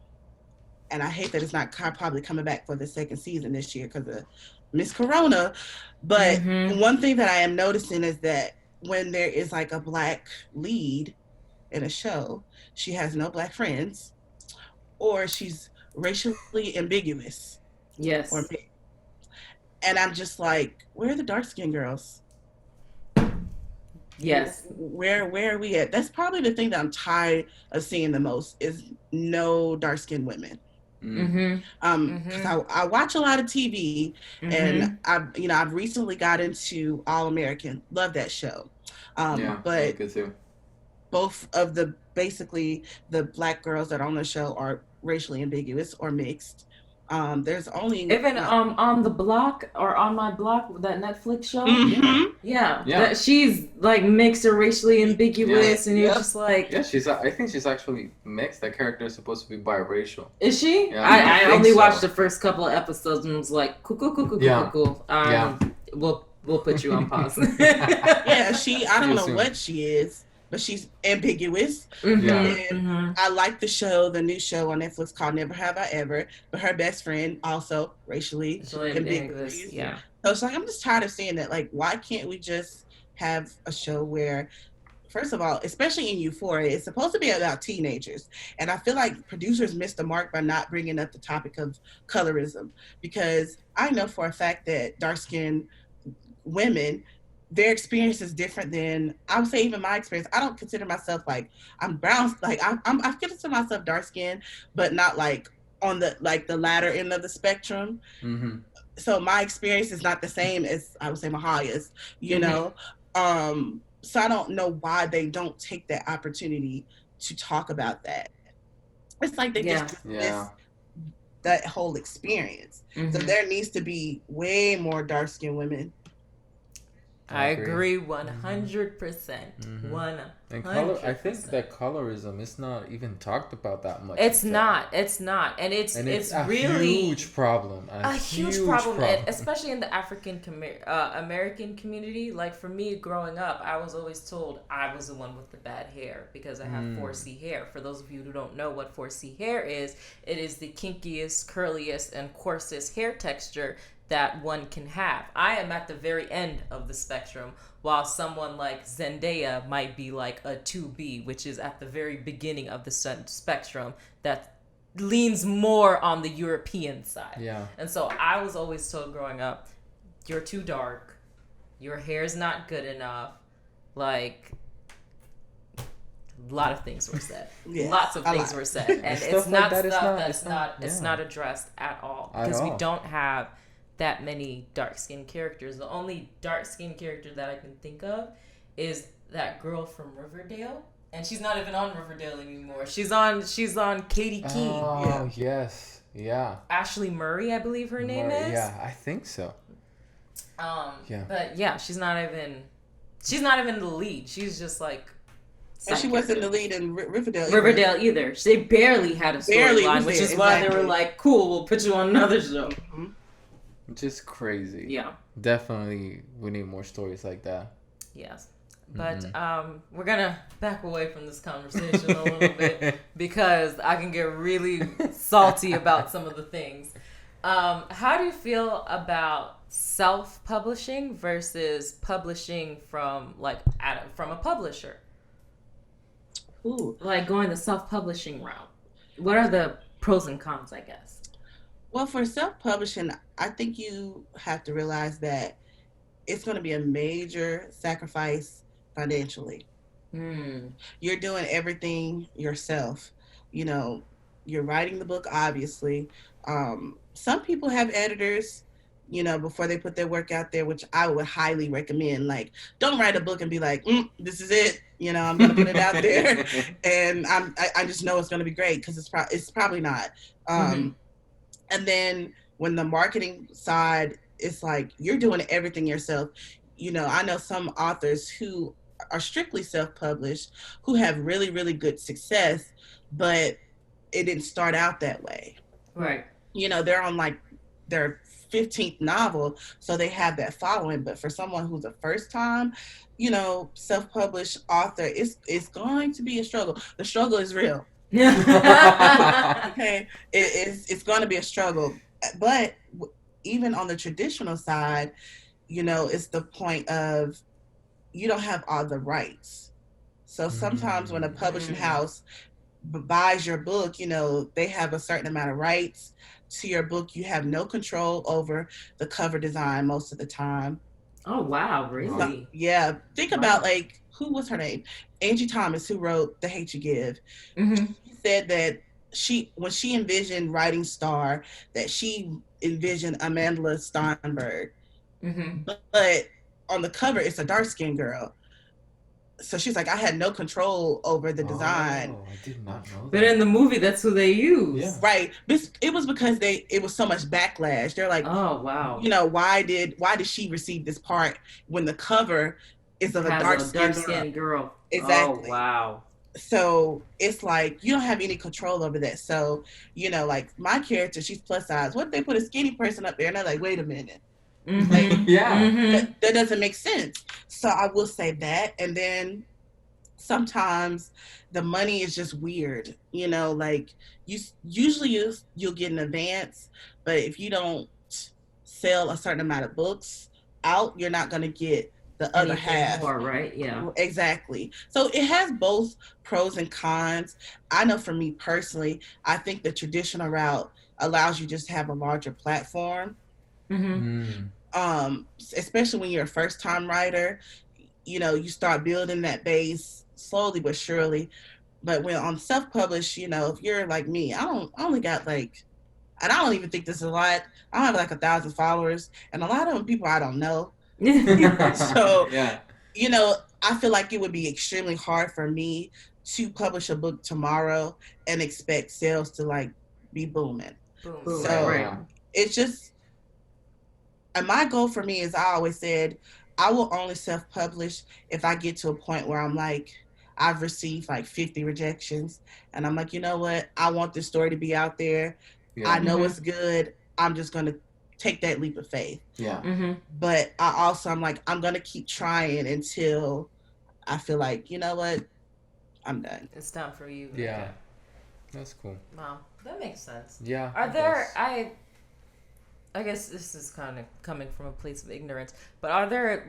I hate that it's not probably coming back for the second season this year because of Miss Corona. But one thing that I am noticing is that when there is like a Black lead in a show, she has no Black friends, or she's racially ambiguous. Yes. And I'm just like, where are the dark-skinned girls? Yes. Where are we at? That's probably the thing that I'm tired of seeing the most, is no dark-skinned women. Because I watch a lot of TV, and I've recently got into All American. Love that show. But good too. Both of the Black girls that are on the show are racially ambiguous or mixed. There's only even on the block or on my block, that Netflix show. That she's like mixed or racially ambiguous, and you're just like, I think she's actually mixed. That character is supposed to be biracial. Is she? Yeah, I only watched the first couple of episodes and was like, cool. We'll put you on pause. I don't know what she is, but she's ambiguous. I like the new show on Netflix called Never Have I Ever, but her best friend also racially ambiguous. Yeah. So it's like, I'm just tired of seeing that. Like, why can't we just have a show where, first of all, especially in Euphoria, it's supposed to be about teenagers. And I feel like producers missed the mark by not bringing up the topic of colorism, because I know for a fact that dark-skinned women, their experience is different than, I would say, even my experience. I don't consider myself like I'm brown, like I consider myself dark skinned, but not like on the latter end of the spectrum. So my experience is not the same as, I would say, Mahaya's, you know. So I don't know why they don't take that opportunity to talk about that. It's like they just miss that whole experience. So there needs to be way more dark skinned women. I agree 100%. And color, I think that colorism is not even talked about that much. It's not, and it's a really huge problem. A huge problem, especially in the African American community. Like for me, growing up, I was always told I was the one with the bad hair because I have 4C hair. For those of you who don't know what 4C hair is, it is the kinkiest, curliest, and coarsest hair texture that one can have. I am at the very end of the spectrum, while someone like Zendaya might be like a 2B, which is at the very beginning of the spectrum that leans more on the European side. Yeah. And so I was always told growing up, you're too dark, your hair's not good enough, like a lot of things were said. Lots of things were said. And it's not stuff that's not addressed at all. Because we don't have that many dark-skinned characters. The only dark-skinned character that I can think of is that girl from Riverdale, and she's not even on Riverdale anymore. She's on Katie Keene. Oh yes, yeah. Ashley Murray, I believe her name is. Yeah, I think so. But yeah, she's not even the lead. She's just like. And she wasn't the lead in Riverdale. Riverdale either. They barely had a storyline, which is why they were like, "Cool, we'll put you on another show." Which is crazy. Yeah. Definitely, we need more stories like that. Yes. But we're going to back away from this conversation a little bit because I can get really salty about some of the things. How do you feel about self-publishing versus publishing from from a publisher? Ooh, like going the self-publishing route. What are the pros and cons, I guess? Well, for self-publishing, I think you have to realize that it's going to be a major sacrifice financially. You're doing everything yourself. You know, you're writing the book, obviously. Some people have editors, before they put their work out there, which I would highly recommend. Like, don't write a book and be like, this is it. I'm going to put it out there, and I just know it's going to be great, because it's probably not. And then when the marketing side, it's like you're doing everything yourself. I know some authors who are strictly self-published who have really, really good success, but it didn't start out that way. Right. They're on like their 15th novel, so they have that following. But for someone who's a first time, self-published author, it's going to be a struggle. The struggle is real. Okay, it's going to be a struggle. But even on the traditional side, it's the point of you don't have all the rights. So sometimes when a publishing house buys your book, they have a certain amount of rights to your book. You have no control over the cover design most of the time. Oh, wow, really? So, yeah. Think about, like, who was her name? Angie Thomas, who wrote The Hate You Give. She said that when she envisioned writing Star, that she envisioned Amandla Steinberg. But on the cover, it's a dark-skinned girl. So she's like, I had no control over the design. Oh, I did not know that. But in the movie, that's who they use. Yeah. Right. It was because it was so much backlash. They're like, oh, wow. Why did she receive this part when the cover is of a dark-skinned girl? Exactly. Oh, wow. So it's like, you don't have any control over that. So, like my character, she's plus size. What if they put a skinny person up there and they're like, wait a minute. Like, that doesn't make sense. So I will say that. And then sometimes the money is just weird, like you'll get an advance, but if you don't sell a certain amount of books out, you're not going to get the other half. More, right? Yeah. Exactly. So it has both pros and cons. I know for me personally, I think the traditional route allows you just to have a larger platform. Especially when you're a first time writer, you start building that base slowly but surely. But when on self-published, if you're like me, I only got and I don't even think this is a lot. I have 1,000 followers, and a lot of them people I don't know. So, yeah. I feel like it would be extremely hard for me to publish a book tomorrow and expect sales to be booming. Boom. So it's just, and my goal for me is, I always said, I will only self-publish if I get to a point where I'm like, I've received 50 rejections, and I'm like, you know what? I want this story to be out there. Yeah. I know it's good. I'm just going to take that leap of faith. Yeah. But I'm like, I'm going to keep trying until I feel like, you know what? I'm done. It's time for you. Yeah. Okay. That's cool. Wow. That makes sense. Yeah. I guess this is kind of coming from a place of ignorance, but are there,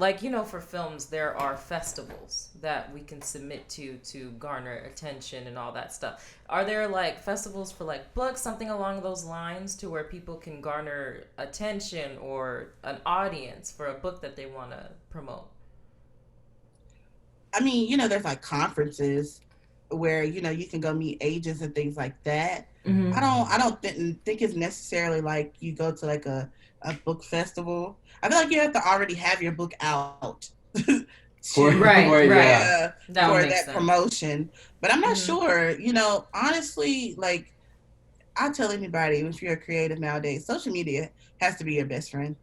for films, there are festivals that we can submit to garner attention and all that stuff. Are there, festivals for, books, something along those lines, to where people can garner attention or an audience for a book that they want to promote? I mean, there's, conferences where, you can go meet agents and things like that. I don't think it's necessarily you go to a book festival. I feel like you have to already have your book out for that promotion. But I'm not sure. Honestly, I tell anybody, if you're a creative nowadays, social media has to be your best friend.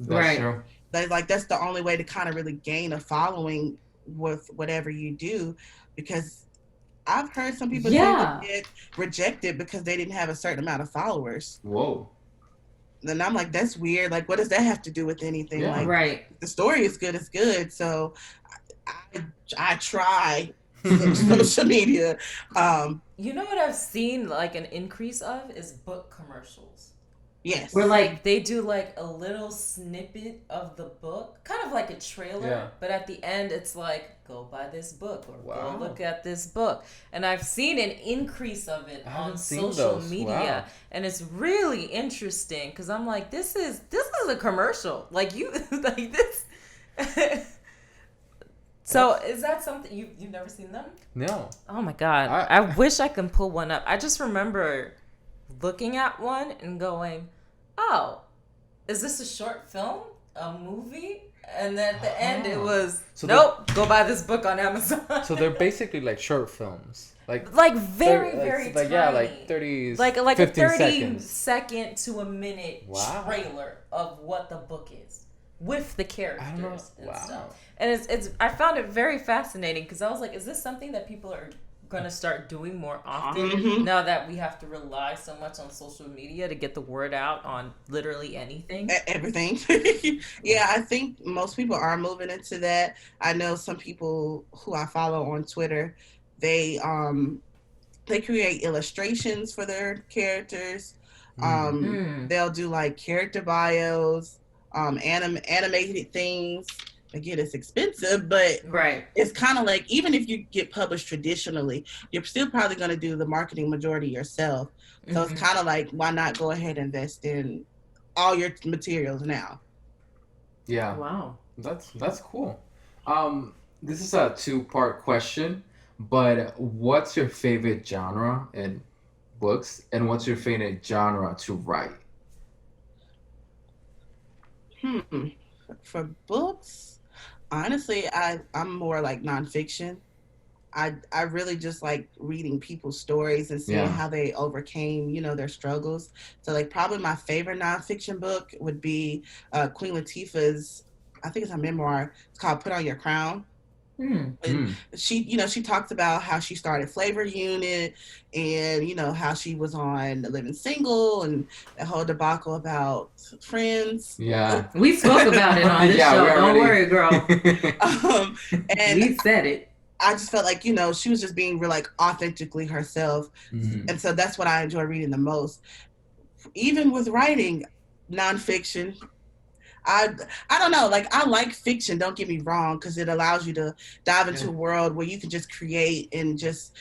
That's true. That's the only way to kind of really gain a following with whatever you do, because I've heard some people get rejected because they didn't have a certain amount of followers. Whoa. And I'm like, that's weird. What does that have to do with anything? Yeah. The story is good, it's good. So I try social media. You know what I've seen an increase of is book commercials. Yes. Where like they do like a little snippet of the book, kind of like a trailer, but at the end it's like, go buy this book or go look at this book. And I've seen an increase of it on social media, and it's really interesting because I'm like, this is a commercial. Like you like this. So is that something you've never seen them? No. Oh my God. I wish I could pull one up. I just remember looking at one and going, oh, is this a short film? A movie? And then at the end it was, nope, go buy this book on Amazon. So they're basically like short films. Like very tiny. Yeah, like 30 like a 30 second to a minute trailer of what the book is with the characters and stuff. And it's I found it very fascinating because I was like, is this something that people are going to start doing more often now that we have to rely so much on social media to get the word out on literally anything? Everything. Yeah, I think most people are moving into that. I know some people who I follow on Twitter, they create illustrations for their characters. They'll do like character bios, animated things. Again, it's expensive, but it's kind of like, even if you get published traditionally, you're still probably going to do the marketing majority yourself. So it's kind of like, why not go ahead and invest in all your materials now? Yeah. Wow. That's cool. This is a 2-part question, but what's your favorite genre in books, and what's your favorite genre to write? For books, honestly, I'm more like nonfiction. I really just like reading people's stories and seeing how they overcame, their struggles. So like probably my favorite nonfiction book would be Queen Latifah's, I think it's a memoir. It's called Put On Your Crown. And she talks about how she started Flavor Unit and, how she was on Living Single and the whole debacle about Friends. Yeah. We spoke about it on this show. Don't worry, girl. And we said it. I just felt like, she was just being real, like, authentically herself. And so that's what I enjoy reading the most. Even with writing nonfiction, I don't know, like, I like fiction, don't get me wrong, because it allows you to dive into a world where you can just create and just,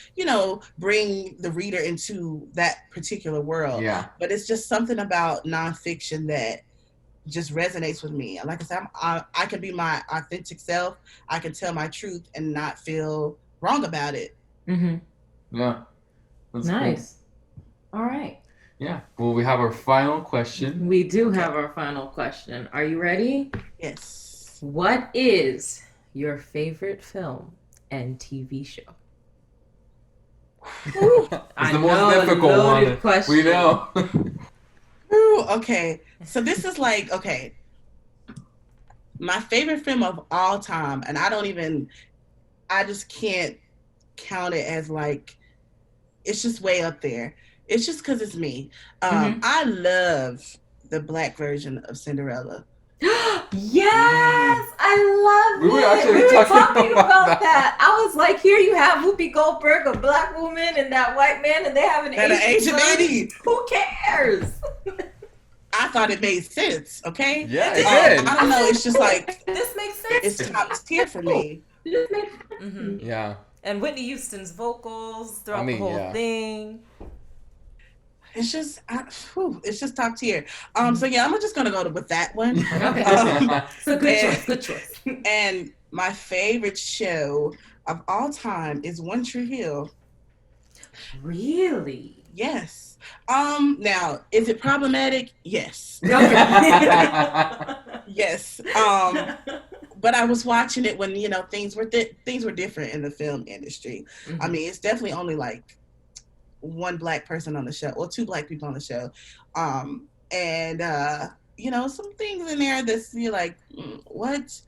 bring the reader into that particular world. Yeah. But it's just something about nonfiction that just resonates with me. Like I said, I can be my authentic self. I can tell my truth and not feel wrong about it. Yeah. That's nice. Cool. All right. Yeah. Well, we have our final question. We do have our final question. Are you ready? Yes. What is your favorite film and TV show? It's the most difficult one. Question. We know. Ooh, okay. So this is like, my favorite film of all time, and I just can't count it as like, it's just way up there. It's just because it's me. I love the Black version of Cinderella. Yes, I love it. We were talking about that. I was like, here you have Whoopi Goldberg, a Black woman, and that white man, and they have an Asian baby. Who cares? I thought it made sense, okay? Yeah, it did. I don't know, it's just like, this makes sense. It's top tier for me. Yeah. And Whitney Houston's vocals throughout the whole thing. It's just, it's just top tier. So yeah, I'm just gonna go with that one. So good choice. And my favorite show of all time is One Tree Hill. Really? Yes. Now, is it problematic? Yes. Okay. Yes. But I was watching it when things were different in the film industry. I mean, it's definitely only like one Black person on the show, or 2 Black people on the show, and some things in there that's you're like, what?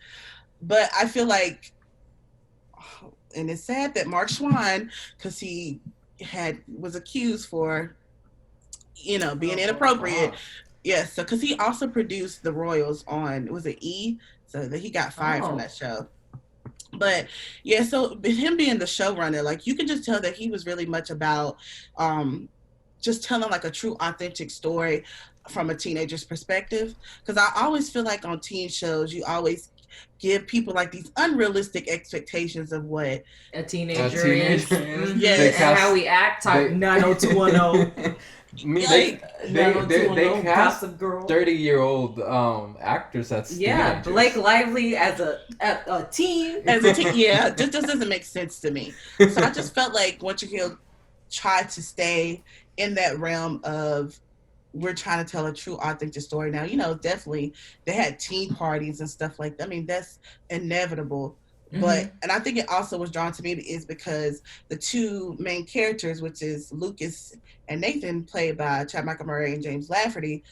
But I feel like, and it's sad that Mark Schwann, because he was accused for being inappropriate. Yes, so because he also produced The Royals on, was it E? So that he got fired from that show. But yeah, so him being the showrunner, like you can just tell that he was really much about just telling like a true authentic story from a teenager's perspective. Because I always feel like on teen shows, you always give people like these unrealistic expectations of what a teenager is. Yeah, and how we act. Type 90210. They cast 30-year-old actors as teenagers. Blake Lively as a teen. Yeah, just doesn't make sense to me. So I just felt like Once You Heal tried to stay in that realm of we're trying to tell a true authentic story. Now, definitely they had teen parties and stuff like that. I mean, that's inevitable. But and I think it also was drawn to me is because the two main characters, which is Lucas and Nathan, played by Chad Michael Murray and James Lafferty,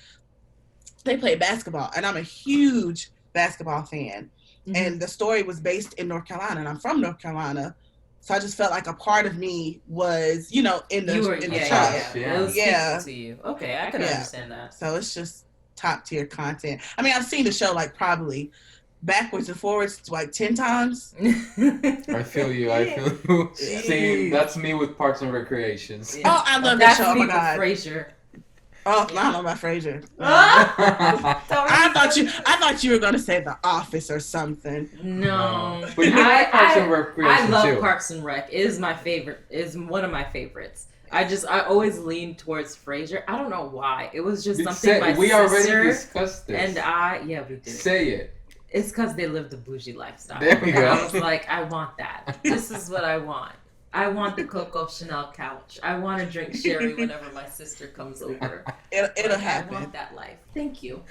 they play basketball, and I'm a huge basketball fan. And the story was based in North Carolina, and I'm from North Carolina, so I just felt like a part of me was, in the show. It was speaking to you. Okay, I can understand that. So it's just top tier content. I mean, I've seen the show like probably backwards and forwards like 10 times. I feel you. Same. That's me with Parks and Recreations. Oh, I love that show. Oh my God. Frasier. Oh, I don't know about Frasier. I thought you were gonna say The Office or something. No. But I love Parks and Rec. It is my favorite. Is one of my favorites. I always lean towards Frasier. I don't know why. It was just something my we sister already discussed this. And we did. Say it. It's because they lived a bougie lifestyle. There we go. I was like, I want that. This is what I want. I want the Coco Chanel couch. I want to drink sherry whenever my sister comes over. It'll happen. I want that life. Thank you.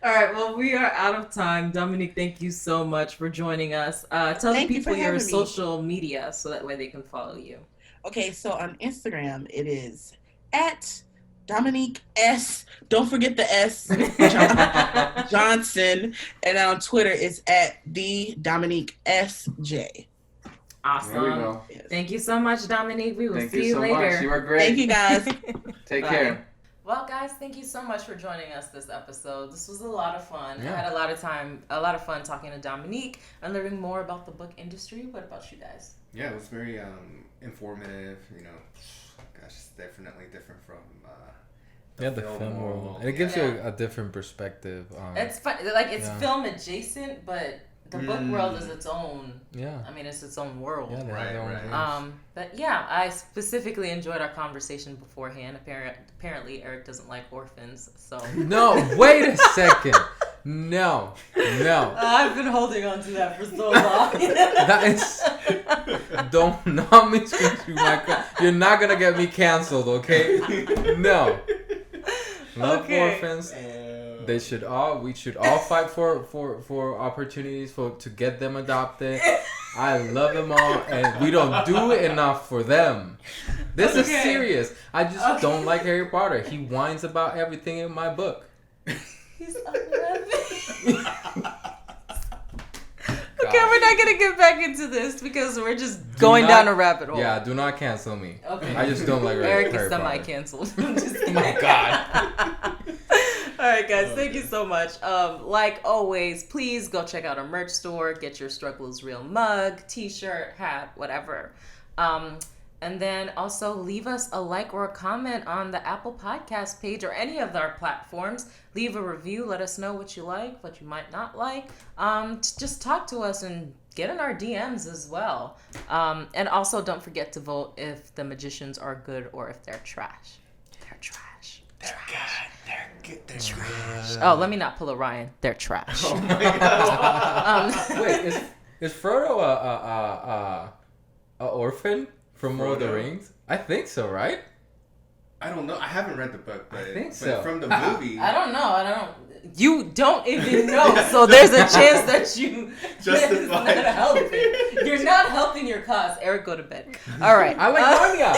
All right. Well, we are out of time. Dominique, thank you so much for joining us. Tell the people your social media so that way they can follow you. Okay. So on Instagram, it is at Dominique S. Don't forget the S. Johnson. And on Twitter, it's at the Dominique SJ. Awesome. There we go. Yes. Thank you so much, Dominique. We will see you later. Thank you so much. You are great. Thank you, guys. Take Bye. care. Well, guys, thank you so much for joining us this episode. This was a lot of fun. Yeah. I had a lot of fun talking to Dominique and learning more about the book industry. What about you guys? Yeah, it was very informative. Gosh, it's definitely different from the film world. And it gives you a different perspective. It's fun. Like, it's film adjacent, but the book world is its own. Yeah. I mean, it's its own world. Yeah, Right. But yeah, I specifically enjoyed our conversation beforehand. Apparently, Eric doesn't like orphans, so. No, wait a second. No. I've been holding on to that for so long. That is. Don't not misconstrue my. You're not gonna get me canceled, okay? No. Love orphans. We should all fight for opportunities to get them adopted. I love them all, and we don't do enough for them. This is serious. I just don't like Harry Potter. He whines about everything in my book. He's 11. Okay, we're not gonna get back into this because we're just going down a rabbit hole. Yeah, do not cancel me. Okay. I just don't like Eric Harry is Potter. semi-canceled. I'm just kidding. Oh my God. All right, guys, thank you so much. Like always, please go check out our merch store. Get your Struggle is Real mug, t-shirt, hat, whatever. And then also leave us a like or a comment on the Apple Podcast page or any of our platforms. Leave a review. Let us know what you like, what you might not like. Just talk to us and get in our DMs as well. And also don't forget to vote if the magicians are good or if they're trash. They're trash. They're good. They're good. They're trash. Oh, let me not pull a Ryan. They're trash. Oh my God. Wait, is Frodo a orphan from Lord of the Rings? I think so, right? I don't know. I haven't read the book, but I think but so. from the movie. I don't know. You don't even know, so there's a chance that you Justify. not helping. You're not helping your cause. Eric, go to bed. All right. I like Narnia.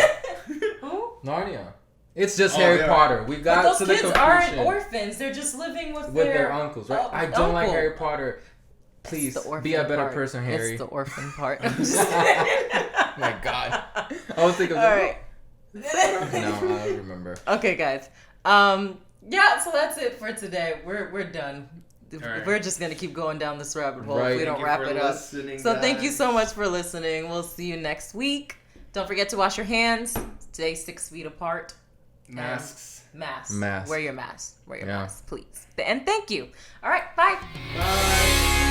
Who? Narnia. It's just Harry Potter. We got But to those the kids conclusion. aren't orphans. They're just living with their uncles, right? I don't like uncle. Harry Potter. Please be a better person, Harry. It's the orphan part. Oh my God. I was thinking. All right. No, I don't remember. Okay, guys. Yeah, so that's it for today. We're done. Right. We're just gonna keep going down this rabbit hole Right. if we don't Thank you wrap for it up. listening, So thank you guys. so much for listening. We'll see you next week. Don't forget to wash your hands. Stay 6 feet apart. Masks. Mask. Wear your mask. Yeah. Mask, please. And thank you. All right. Bye. Bye.